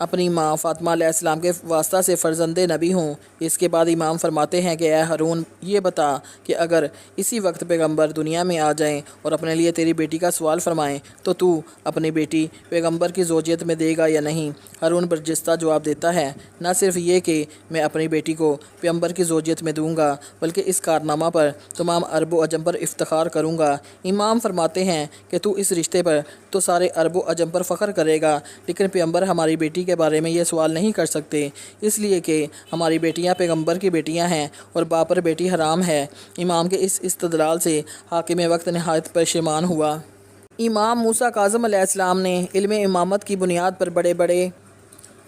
اپنی ماں فاطمہ علیہ السلام کے واسطہ سے فرزند نبی ہوں۔ اس کے بعد امام فرماتے ہیں کہ اے ہارون، یہ بتا کہ اگر اسی وقت پیغمبر دنیا میں آ جائیں اور اپنے لیے تیری بیٹی کا سوال فرمائیں تو تو اپنی بیٹی پیغمبر کی زوجیت میں دے گا یا نہیں؟ ہارون برجستہ جواب دیتا ہے، نہ صرف یہ کہ میں اپنی بیٹی کو پیغمبر کی زوجیت میں دوں گا بلکہ اس کارنامہ پر تمام عرب و عجم پر افتخار کروں گا۔ امام فرماتے ہیں کہ تو اس رشتے پر تو سارے عرب و عجم پر فخر کرے گا، لیکن پیغمبر ہماری بیٹی کے بارے میں یہ سوال نہیں کر سکتے، اس لیے کہ ہماری بیٹیاں پیغمبر کی بیٹیاں ہیں اور باپ پر بیٹی حرام ہے۔ امام کے اس استدلال سے حاکم وقت نہایت پشیمان ہوا۔ امام موسیٰ کاظم علیہ السلام نے علم امامت کی بنیاد پر بڑے بڑے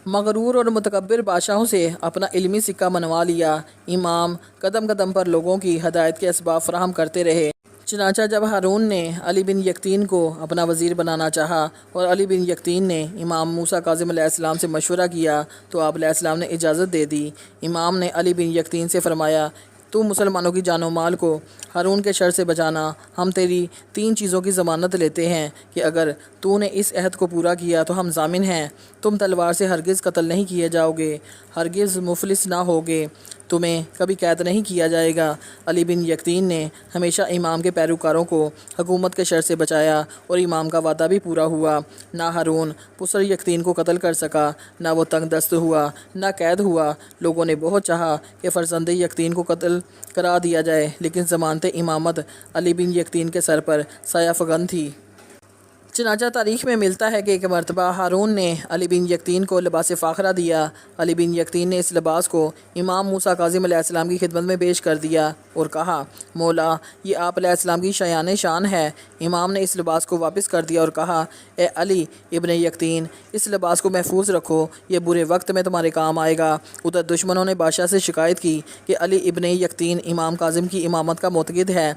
مغرور اور متکبر بادشاہوں سے اپنا علمی سکہ منوا لیا۔ امام قدم قدم پر لوگوں کی ہدایت کے اسباب فراہم کرتے رہے۔ چنانچہ جب ہارون نے علی بن یقطین کو اپنا وزیر بنانا چاہا اور علی بن یقطین نے امام موسیٰ کاظم علیہ السلام سے مشورہ کیا تو آپ علیہ السلام نے اجازت دے دی۔ امام نے علی بن یقطین سے فرمایا، تو مسلمانوں کی جان و مال کو ہارون کے شر سے بچانا، ہم تیری 3 چیزوں کی ضمانت لیتے ہیں کہ اگر تو نے اس عہد کو پورا کیا تو ہم ضامن ہیں، تم تلوار سے ہرگز قتل نہیں کیے جاؤ گے، ہرگز مفلس نہ ہوگے، تمہیں کبھی قید نہیں کیا جائے گا۔ علی بن یقطین نے ہمیشہ امام کے پیروکاروں کو حکومت کے شر سے بچایا اور امام کا وعدہ بھی پورا ہوا۔ نہ ہارون پسر یقطین کو قتل کر سکا، نہ وہ تنگ دست ہوا، نہ قید ہوا۔ لوگوں نے بہت چاہا کہ فرزند یقطین کو قتل کرا دیا جائے، لیکن ضمانت امامت علی بن یقطین کے سر پر سایہ فگن تھی۔ چنانچہ تاریخ میں ملتا ہے کہ ایک مرتبہ ہارون نے علی بن یقطین کو لباس فاخرہ دیا۔ علی بن یقطین نے اس لباس کو امام موسیٰ کاظم علیہ السلام کی خدمت میں پیش کر دیا اور کہا، مولا، یہ آپ علیہ السلام کی شایان شان ہے۔ امام نے اس لباس کو واپس کر دیا اور کہا، اے علی ابن یقطین، اس لباس کو محفوظ رکھو، یہ برے وقت میں تمہارے کام آئے گا۔ ادھر دشمنوں نے بادشاہ سے شکایت کی کہ علی ابن یقطین امام کاظم کی امامت کا معتقد ہے،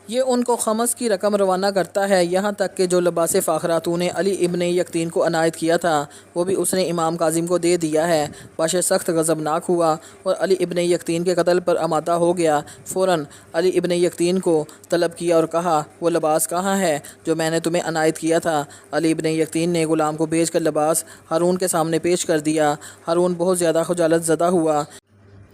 یہ ان کو خمس کی رقم روانہ کرتا ہے، یہاں تک کہ جو لباس فاخرہ تو نے علی ابن یقطین کو عنایت کیا تھا وہ بھی اس نے امام کاظم کو دے دیا ہے۔ بادشاہ سخت غضبناک ہوا اور علی ابن یقطین کے قتل پر آمادہ ہو گیا۔ فوراً علی ابن یقطین کو طلب کیا اور کہا، وہ لباس کہاں ہے جو میں نے تمہیں عنایت کیا تھا؟ علی ابن یقطین نے غلام کو بھیج کر لباس ہارون کے سامنے پیش کر دیا۔ ہارون بہت زیادہ خجالت زدہ ہوا۔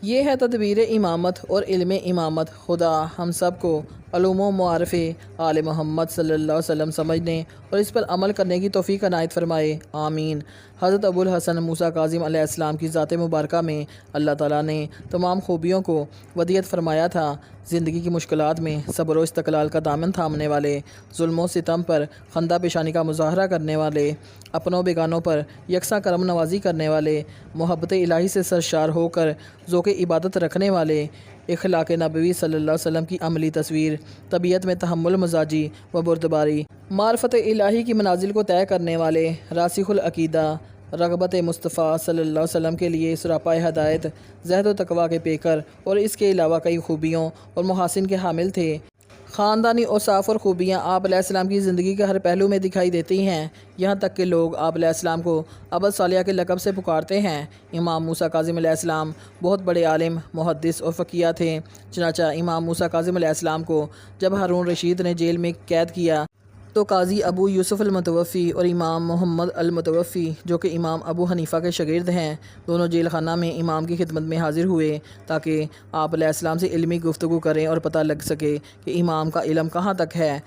یہ ہے تدبیر امامت اور علم امامت۔ خدا ہم سب کو علوم و معارف آل محمد صلی اللہ علیہ وسلم سمجھنے اور اس پر عمل کرنے کی توفیق عنایت فرمائے، آمین۔ حضرت ابو الحسن موسیٰ کاظم علیہ السلام کی ذات مبارکہ میں اللہ تعالیٰ نے تمام خوبیوں کو ودیعت فرمایا تھا۔ زندگی کی مشکلات میں صبر و استقلال کا دامن تھامنے والے، ظلم و ستم پر خندہ پیشانی کا مظاہرہ کرنے والے، اپنوں بیگانوں پر یکساں کرم نوازی کرنے والے، محبت الہی سے سرشار ہو کر ذوق عبادت رکھنے والے، اخلاق نبوی صلی اللہ علیہ وسلم کی عملی تصویر، طبیعت میں تحمل مزاجی و بردباری، معرفت الہی کی منازل کو طے کرنے والے، راسخ العقیدہ، رغبت مصطفیٰ صلی اللہ علیہ وسلم کے لیے سراپائے ہدایت، زہد و تقویٰ کے پیکر اور اس کے علاوہ کئی خوبیوں اور محاسن کے حامل تھے۔ خاندانی اوصاف اور خوبیاں آپ علیہ السلام کی زندگی کے ہر پہلو میں دکھائی دیتی ہیں، یہاں تک کہ لوگ آپ علیہ السلام کو ابو صالح کے لقب سے پکارتے ہیں۔ امام موسیٰ کاظم علیہ السلام بہت بڑے عالم، محدث اور فقیہ تھے۔ چنانچہ امام موسیٰ کاظم علیہ السلام کو جب ہارون رشید نے جیل میں قید کیا تو قاضی ابو یوسف المتوفی اور امام محمد المتوفی جو کہ امام ابو حنیفہ کے شاگرد ہیں، دونوں جیل خانہ میں امام کی خدمت میں حاضر ہوئے تاکہ آپ علیہ السلام سے علمی گفتگو کریں اور پتہ لگ سکے کہ امام کا علم کہاں تک ہے۔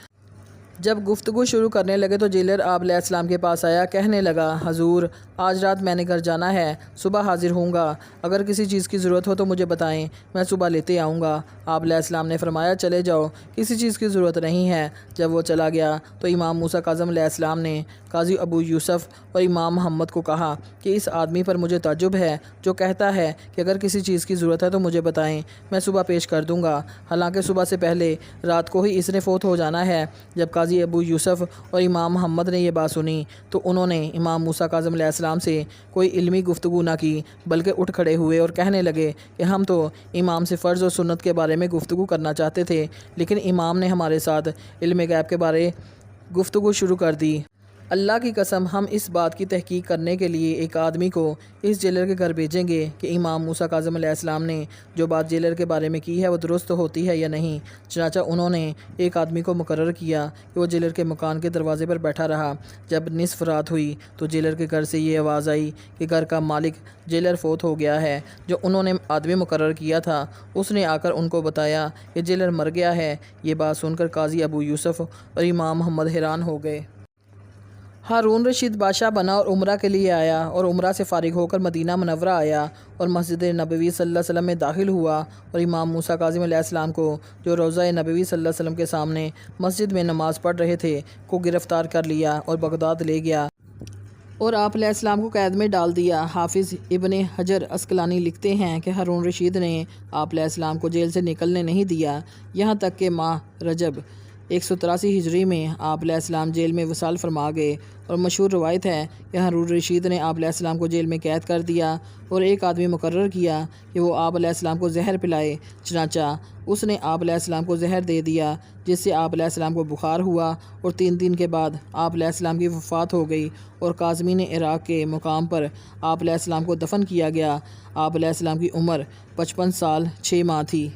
جب گفتگو شروع کرنے لگے تو جیلر آپ علیہ السلام کے پاس آیا، کہنے لگا، حضور آج رات میں نے گھر جانا ہے، صبح حاضر ہوں گا، اگر کسی چیز کی ضرورت ہو تو مجھے بتائیں، میں صبح لیتے آؤں گا۔ آپ علیہ السلام نے فرمایا، چلے جاؤ، کسی چیز کی ضرورت نہیں ہے۔ جب وہ چلا گیا تو امام موسیٰ کاظم علیہ السلام نے قاضی ابو یوسف اور امام محمد کو کہا کہ اس آدمی پر مجھے تعجب ہے جو کہتا ہے کہ اگر کسی چیز کی ضرورت ہے تو مجھے بتائیں، میں صبح پیش کر دوں گا، حالانکہ صبح سے پہلے رات کو ہی اس نے فوت ہو جانا ہے۔ جب قاضی ابو یوسف اور امام محمد نے یہ بات سنی تو انہوں نے امام موسیٰ کاظم علیہ السلام سے کوئی علمی گفتگو نہ کی بلکہ اٹھ کھڑے ہوئے اور کہنے لگے کہ ہم تو امام سے فرض اور سنت کے بارے میں گفتگو کرنا چاہتے تھے، لیکن امام نے ہمارے ساتھ علم غیب کے بارے گفتگو شروع کر دی۔ اللہ کی قسم ہم اس بات کی تحقیق کرنے کے لیے ایک آدمی کو اس جیلر کے گھر بھیجیں گے کہ امام موسیٰ کاظم علیہ السلام نے جو بات جیلر کے بارے میں کی ہے وہ درست ہوتی ہے یا نہیں۔ چنانچہ انہوں نے ایک آدمی کو مقرر کیا کہ وہ جیلر کے مکان کے دروازے پر بیٹھا رہا۔ جب نصف رات ہوئی تو جیلر کے گھر سے یہ آواز آئی کہ گھر کا مالک جیلر فوت ہو گیا ہے۔ جو انہوں نے آدمی مقرر کیا تھا اس نے آ کر ان کو بتایا کہ جیلر مر گیا ہے۔ یہ بات سن کر قاضی ابو یوسف اور امام محمد حیران ہو گئے۔ ہارون رشید بادشاہ بنا اور عمرہ کے لیے آیا اور عمرہ سے فارغ ہو کر مدینہ منورہ آیا اور مسجد نبوی صلی اللہ علیہ وسلم میں داخل ہوا اور امام موسیٰ کاظم علیہ السلام کو جو روضہ نبوی صلی اللہ علیہ وسلم کے سامنے مسجد میں نماز پڑھ رہے تھے کو گرفتار کر لیا اور بغداد لے گیا اور آپ علیہ السلام کو قید میں ڈال دیا۔ حافظ ابن حجر عسقلانی لکھتے ہیں کہ ہارون رشید نے آپ علیہ السلام کو جیل سے نکلنے نہیں دیا یہاں تک کہ ماہ رجب 183 ہجری میں آپ علیہ السلام جیل میں وصال فرما گئے، اور مشہور روایت ہے کہ ہارون رشید نے آپ علیہ السلام کو جیل میں قید کر دیا اور ایک آدمی مقرر کیا کہ وہ آپ علیہ السلام کو زہر پلائے۔ چنانچہ اس نے آپ علیہ السلام کو زہر دے دیا جس سے آپ علیہ السلام کو بخار ہوا اور 3 دن کے بعد آپ علیہ السلام کی وفات ہو گئی اور قازمین عراق کے مقام پر آپ علیہ السلام کو دفن کیا گیا۔ آپ علیہ السلام کی عمر 55 سال 6 ماہ تھی۔